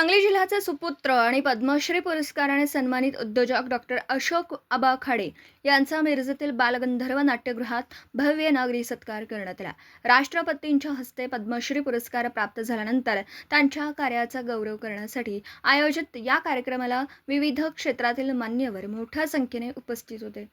सांगली जिल्ह्याचे सुपुत्र आणि पद्मश्री पुरस्काराने सन्मानित उद्योजक डॉक्टर अशोक आबा खाडे यांचा मिरजेतील बालगंधर्व नाट्यगृहात भव्य नागरी सत्कार करण्यात आला। राष्ट्रपतींच्या हस्ते पद्मश्री पुरस्कार प्राप्त झाल्यानंतर त्यांच्या कार्याचा गौरव करण्यासाठी आयोजित या कार्यक्रमाला विविध क्षेत्रातील मान्यवर मोठ्या संख्येने उपस्थित होते।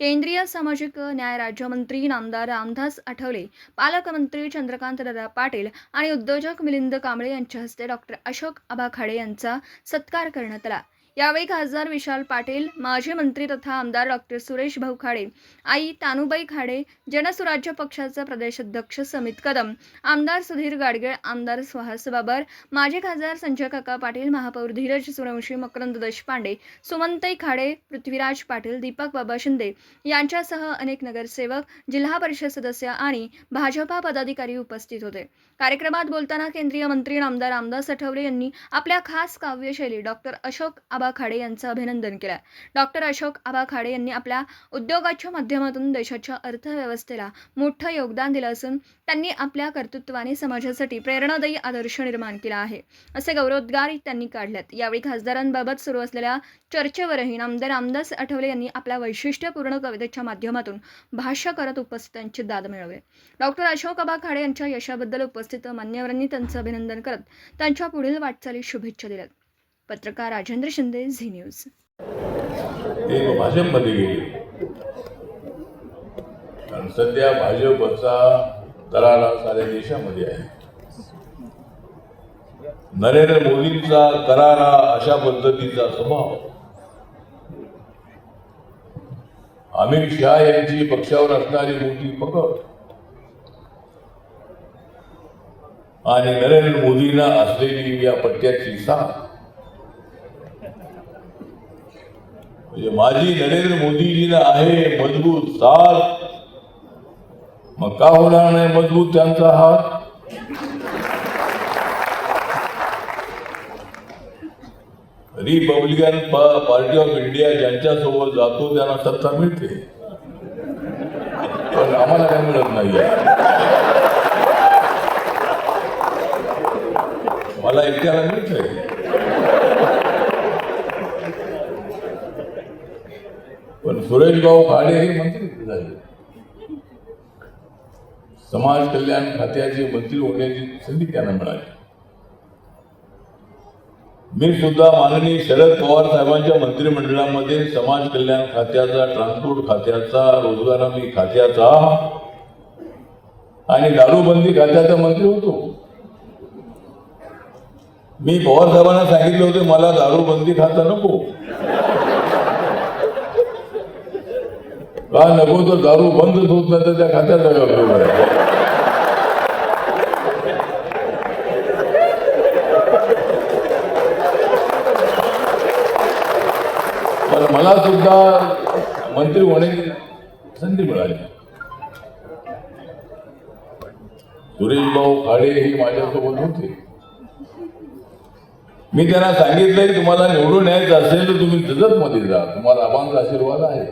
केंद्रीय सामाजिक न्याय राज्यमंत्री नामदार रामदास आठवले, पालकमंत्री चंद्रकांत दादा पाटील आणि उद्योजक मिलिंद कांबळे यांच्या हस्ते डॉक्टर अशोक आबा खाडे यांचा सत्कार करण्यात आला। यावेळी खासदार विशाल पाटील, माजी मंत्री तथा आमदार डॉक्टर सुरेश भाऊ खाडे, आई तानुबाई खाडे, जनसुराज्य पक्षाचे प्रदेशाध्यक्ष समित कदम, आमदार सुधीर गाडगीळ, आमदार सुहास बाबर, माजी खासदार संजय काका पाटील, महापौर धीरज सूर्यवंशी, मकरंद देशपांडे, सुमनताई खाडे, पृथ्वीराज पाटील, दीपक बाबा शिंदे यांच्यासह अनेक नगरसेवक, जिल्हा परिषद सदस्य आणि भाजपा पदाधिकारी उपस्थित होते। कार्यक्रमात बोलताना केंद्रीय मंत्री नामदार रामदास आठवले यांनी आपल्या खास काव्यशैली डॉक्टर अशोक आबा खाडे यांचं अभिनंदन केलं। डॉक्टर अशोक आबा खाडे यांनी आपल्या उद्योगाच्या माध्यमातून देशाच्या अर्थव्यवस्थेला मोठं योगदान दिलं असून त्यांनी आपल्या कर्तृत्वाने समाजासाठी प्रेरणादायी आदर्श निर्माण केला आहे, असे गौरवोद्गार त्यांनी काढलेत। यावेळी खासदारांबाबत सुरू असलेल्या चर्चेवरही नामदार रामदास आठवले यांनी आपल्या वैशिष्ट्यपूर्ण कवितेच्या माध्यमातून भाष्य करत उपस्थितांची दाद मिळवली। डॉक्टर अशोक आबा खाडे यांच्या यशाबद्दल उपस्थित मान्यवरांनी त्यांचं अभिनंदन करत त्यांच्या पुढील वाटचालीस शुभेच्छा दिल्यात। पत्रकार राजेंद्र शिंदे, झी न्यूज। ते भाजपमध्ये गेले आणि सध्या भाजपचा दरारा साऱ्या देशामध्ये आहे। नरेंद्र मोदींचा करारा अशा पद्धतीचा स्वभाव, अमित शहा यांची पक्षावर असणारी मोठी पकड आणि नरेंद्र मोदींना असलेली या पट्ट्याची साथ, म्हणजे माझी नरेंद्र मोदीजींना आहे मजबूत साथ, मग का होणार नाही मजबूत त्यांचा हात? रिपब्लिकन पार्टी ऑफ इंडिया ज्यांच्यासोबत जातो त्यांना सत्ता मिळते, पण आम्हाला काय मिळत नाही। मला एकट्याला मिळतंय, पण सुरेश भाऊ खाडे हे मंत्री झाले, समाज कल्याण खात्याचे मंत्री होण्याची संधी त्यांना मिळाली। मी सुद्धा माननीय शरद पवार साहेबांच्या मंत्रिमंडळामध्ये समाज कल्याण खात्याचा, ट्रान्सपोर्ट खात्याचा, रोजगार हमी खात्याचा आणि दारूबंदी खात्याचा मंत्री होतो। मी पवार साहेबांना सांगितले होते मला दारूबंदी खाता नको, का नको तर दारू बंदच होत नाही तर त्या खात्याचा काय उपयोग आहे? पण मला सुद्धा मंत्री होण्याची संधी मिळाली। सुरेश भाऊ खाडे हे माझ्यासोबत होते। मी त्यांना सांगितलंय की तुम्हाला निवडून यायचं असेल तर तुम्ही जतमध्ये जा, तुम्हाला आबांचा आशीर्वाद आहे,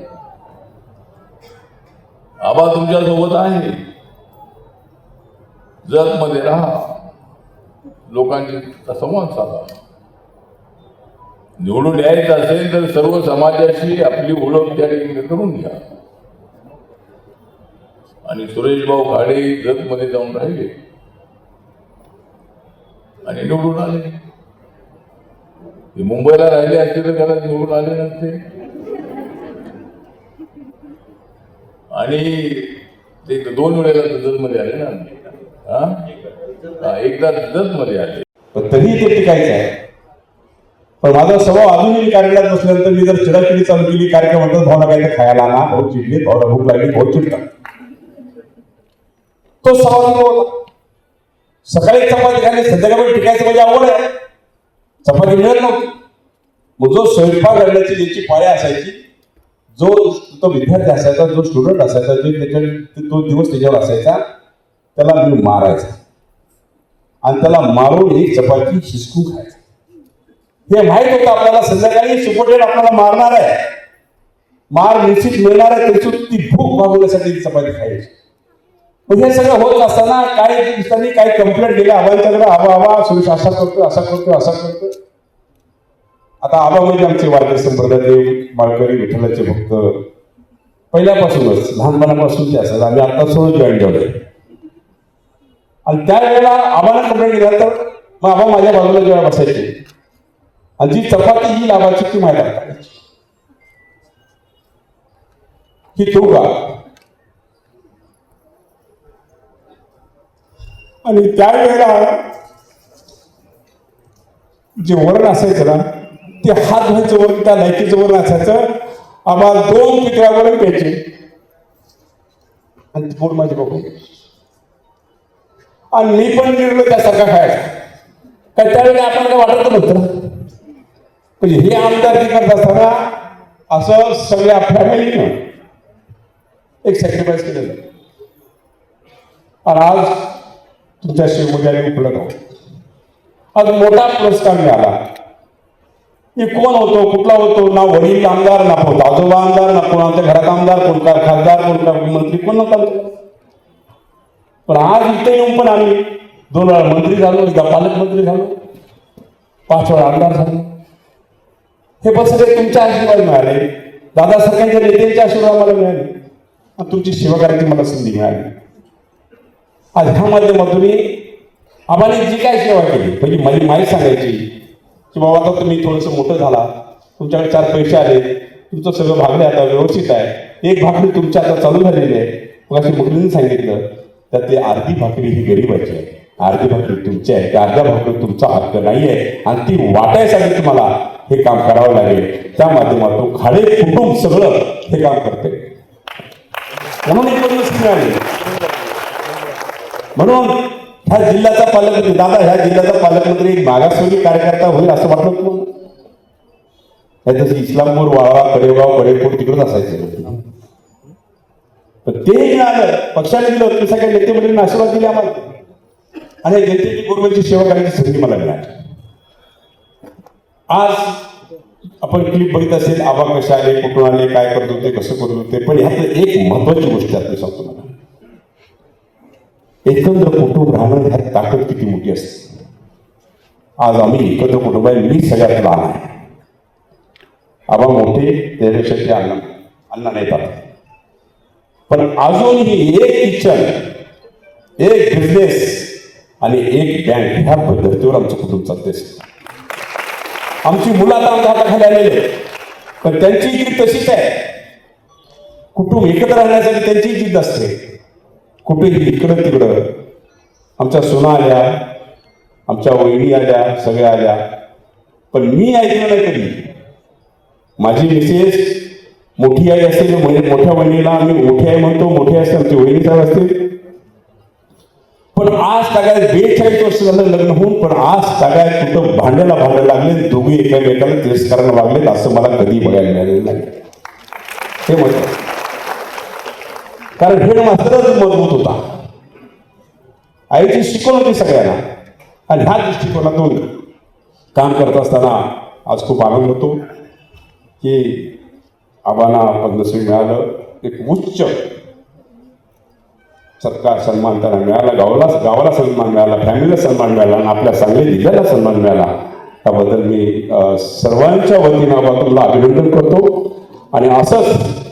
आबा तुमच्या सोबत आहे, जतमध्ये राहा, लोकांची संवाद साधा। निवडून यायचं असेल तर सर्व समाजाशी आपली ओळख त्या ठिकाणी करून घ्या। आणि सुरेश भाऊ खाडे जतमध्ये जाऊन राहिले आणि निवडून आले। ते मुंबईला राहिले असते तर त्याला निवडून आले नसते, आणि ते 2 वेळेला जतमध्ये आले ना, एकदा जतमध्ये आले, पण तरीही ते टिकायचं आहे। पण माझा स्वभाव अजूनही कार्यालयात बसल्यानंतर मी जर चिडाचिडी चालू केली, कार्यक्रम म्हणतात भावना काय खायला ना, बहुत चिडली, भावना भूक लागली, बहुत चिडतात, तो स्वभाव होता। सकाळी चपाती खाली, संध्याकाळी टिकायचं म्हणजे आवड आहे, चपाती मिळत नव्हती। मग जो स्वयंपाक करण्याची ज्याची पाळी असायची, जो तो विद्यार्थी असायचा, जो स्टुडंट असायचा, तो दिवस त्याच्यावर असायचा, त्याला मी मारायचा आणि त्याला मारून एक चपाती हिसकू खायचा। हे माहित होतं आपल्याला संध्याकाळी सुपरटेंट आपल्याला मारणार आहे, मार निश्चित मिळणार आहे, त्याची ती भूक भागवण्यासाठी चपाती खायची। हे सगळं होत असताना काही दिवसांनी काही कंप्लेंट गेल्या आबांच्याकडे, आबा सुरेश असा करतो, असा करतो, असा करतो, आता आबा म्हणजे आमचे वारकरी संप्रदायातले माळकरी विठ्ठलाचे भक्त पहिल्यापासूनच लहानपणापासूनचे असतात. आम्ही आता सोडून जॉईन झालोय. आणि त्यावेळेला आबाला कंप्लेंट दिला तर मग आबा माझ्या बाजूला जेव्हा बसायचे आणि जी चपाती ही लावायची ती माझ्या टाकायची ही तू का. आणि त्यावेळेला जे वरण असायचं ना ते हात धुवायचं वरण, त्या लायकीचं वरण असायचं. आम्हाला 2 पितळ्या वरण घ्यायचे आणि पोट माझे बघून आणि मी पण निर्णय त्यासारखा खायचा. काय त्यावेळी आपल्याला काय वाटत नव्हतं. म्हणजे हे आमदारकी करत असताना असं सगळ्या फॅमिलीनं एक सॅक्रिफाईस केलेलं. आणि आज तुमच्या शिवमुद्याने उपलब्ध आहोत. आज मोठा पुरस्कार मिळाला. मी कोण होतो, कुठला होतो, ना वडील आमदार, ना आजोबा आमदार, ना कोण आमच्या घरात आमदार, कोण का खासदार, कोण का मंत्री, कोण नव्हता. पण आज इथे येऊन पण आम्ही 2 वेळा मंत्री झालो, एकदा पालकमंत्री झालो, 5 वेळा आमदार झालो. हे बस सगळे तुमच्या आशीर्वाद मिळाले, दादासाहेबांच्या नेत्यांचे आशीर्वाद मला मिळाले आणि तुमची सेवा करायची मला संधी मिळाली. आज ह्या माध्यमातून आम्हाला जी काय सेवा केली म्हणजे माझी माई सांगायची की बाबा आता तुम्ही थोडंसं मोठं झाला, तुमच्याकडे 4 पैसे आले, तुमचं सगळं भागले आता व्यवस्थित आहे, एक भाकरी तुमची आता चालू झालेली आहे. मग अशी मुलींनी सांगितलं त्यातली अर्धी भाकरी ही गरिबाची आहे, अर्धी भाकरी तुमची आहे, त्या अर्ध्या भाकरी तुमचा हक्क नाही आहे आणि ती वाटायसाठी तुम्हाला हे काम करावं लागेल. त्या माध्यमातून खाडे कुटुंब सगळं हे काम करते म्हणून एक पद्मश्री मिळाली. म्हणून ह्या जिल्ह्याचा पालकमंत्री दादा, ह्या जिल्ह्याचा पालकमंत्री एक मागासवर्गीय कार्यकर्ता होईल असं वाटलं तुम्हाला. जसं इस्लामपूर, वाळवा, कडेगाव, कडेपूर तिकडच असायचं. पण ते मिळालं, पक्षाने दिलं होतं, सगळ्या नेते मंडळींना आशीर्वाद दिले आम्हाला आणि जनतेची गुरुची सेवा करायची संधी मला मिळाली. आज आपण क्लिप बघित असेल, आबा कसे आले, कुठून आले, काय करत होते, कसं करत होते. पण ह्यात एक महत्वाची गोष्ट आपली सांगतो मला, एकत्र कुटुंब राहणं ह्यात ताकद किती मोठी असते. आज आम्ही एकत्र कुटुंब आहे. मी सगळ्यात लहान आहे, आबा मोठे, त्यापेक्षा ते अण्णा नेतात. पण अजूनही एक किचन, एक बिझनेस आणि एक बँक ह्या पद्धतीवर आमचं कुटुंब चालते. आमची मुलं आता आमच्या हाताखाली आलेली आहे, पण त्यांची जिद्द तशीच आहे. कुटुंब एकत्र राहण्यासाठी त्यांची जिद्द असते. कुठेही इकडं तिकडं आमच्या सुना आल्या, आमच्या वहिनी आल्या, सगळ्या आल्या. पण मी ऐकलं नाही कधी. माझी मिसेस मोठी आई असते, मोठ्या वहिनीला आम्ही मोठी आई म्हणतो, मोठी असते आमची वहिनी साहेब असते. पण आज सगळ्यात 42 वर्ष झालं लग्न होऊन, पण आज सगळ्यात कुठं भांडायला लागले, दोघी एकामेकाला तिरस्काराला वागलेत असं मला कधी बघायला मिळालेलं नाही. हे म्हणतो कारण हे मात्रच मजबूत होता. आईची शिकवण होती सगळ्यांना आणि ह्या दृष्टिकोनातून काम करत असताना आज खूप आनंद होतो की आबांना पद्मश्री मिळालं. एक उच्च सत्कार सन्मान त्यांना मिळाला, गावाला सन्मान मिळाला, फॅमिलीला सन्मान मिळाला आणि आपल्या सांगली जिल्ह्याला सन्मान मिळाला. त्याबद्दल मी सर्वांच्या वतीनं आबाला अभिनंदन करतो. आणि असंच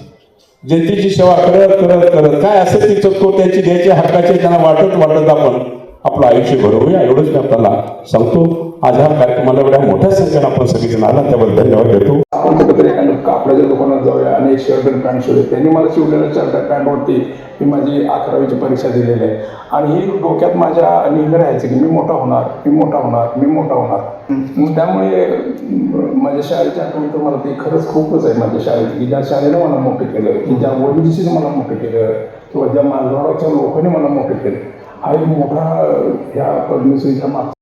जनतेची सेवा करत करत करत काय असेल ती चक्को त्यांची द्यायची हक्काचे त्यांना वाटत आपण आपलं आयुष्य घडवूया, एवढंच मी आपल्याला सांगतो. आज ह्या कार्यक्रमाला एवढ्या मोठ्या संख्येनं आपण सगळेजण आला त्याबद्दल धन्यवाद देतो. आपण कुठेतरी एखाद्या कापडाच्या दुकानात जाऊया आणि एक शर्ट आणि पॅन्ट शिवले. त्यांनी मला शिवलेल्या शर्ट आणि पॅन्टवरती मी माझी 11वीची परीक्षा दिलेली आहे आणि हे डोक्यात माझ्या नेहमी राहायचं की मी मोठा होणार, मी मोठा होणार, मी मोठा होणार. मग त्यामुळे माझ्या शाळेच्या आठवण तर मला ते खरंच खूपच आहे माझ्या शाळेत, की ज्या शाळेनं मला मोठं केलं, की ज्या वडीलशीनं मला मोठं केलं किंवा ज्या मालगावाच्या लोकांनी मला मोठं केलं. हा एक मोठा ह्या पद्मश्रीच्या मागचा